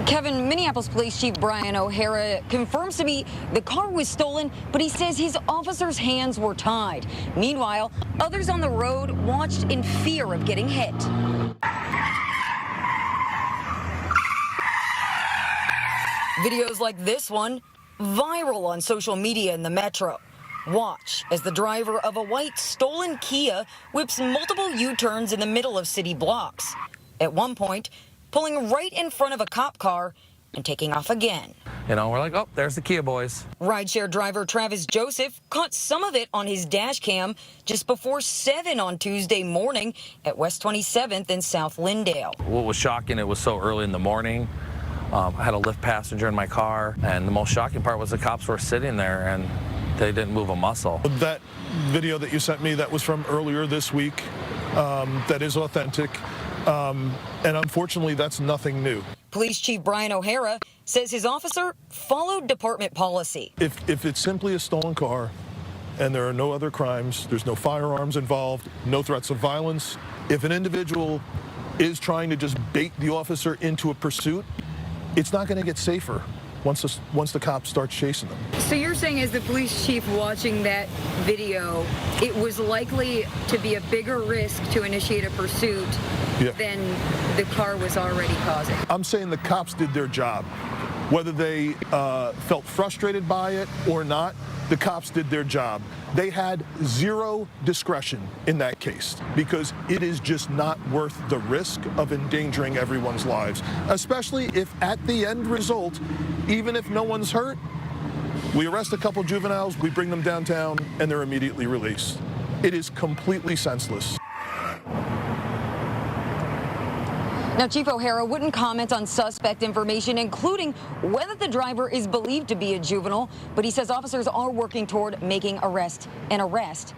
Kevin, Minneapolis Police Chief Brian O'Hara confirms to me the car was stolen, but he says his officers' hands were tied. Meanwhile, others on the road watched in fear of getting hit. Videos like this one viral on social media in the metro. Watch as the driver of a white stolen Kia whips multiple U-turns in the middle of city blocks. At one point, pulling right in front of a cop car and taking off again. You know, we're like, oh, there's the Kia boys. Rideshare driver Travis Joseph caught some of it on his dash cam just before 7 on Tuesday morning at West 27th in South Lindale. What was shocking, it was so early in the morning. I had a Lyft passenger in my car, and the most shocking part was the cops were sitting there and they didn't move a muscle. That video that you sent me, that was from earlier this week. That is authentic. And unfortunately, that's nothing new. Police Chief Brian O'Hara says his officer followed department policy. If it's simply a stolen car and there are no other crimes, there's no firearms involved, no threats of violence, if an individual is trying to just bait the officer into a pursuit, it's not going to get safer once the cop starts chasing them. So you're saying, as the police chief watching that video, it was likely to be a bigger risk to initiate a pursuit than the car was already causing? I'm saying the cops did their job. Whether they felt frustrated by it or not, the cops did their job. They had zero discretion in that case because it is just not worth the risk of endangering everyone's lives, especially if at the end result, even if no one's hurt, we arrest a couple juveniles, we bring them downtown, and they're immediately released. It is completely senseless. Now, Chief O'Hara wouldn't comment on suspect information, including whether the driver is believed to be a juvenile, but he says officers are working toward making an arrest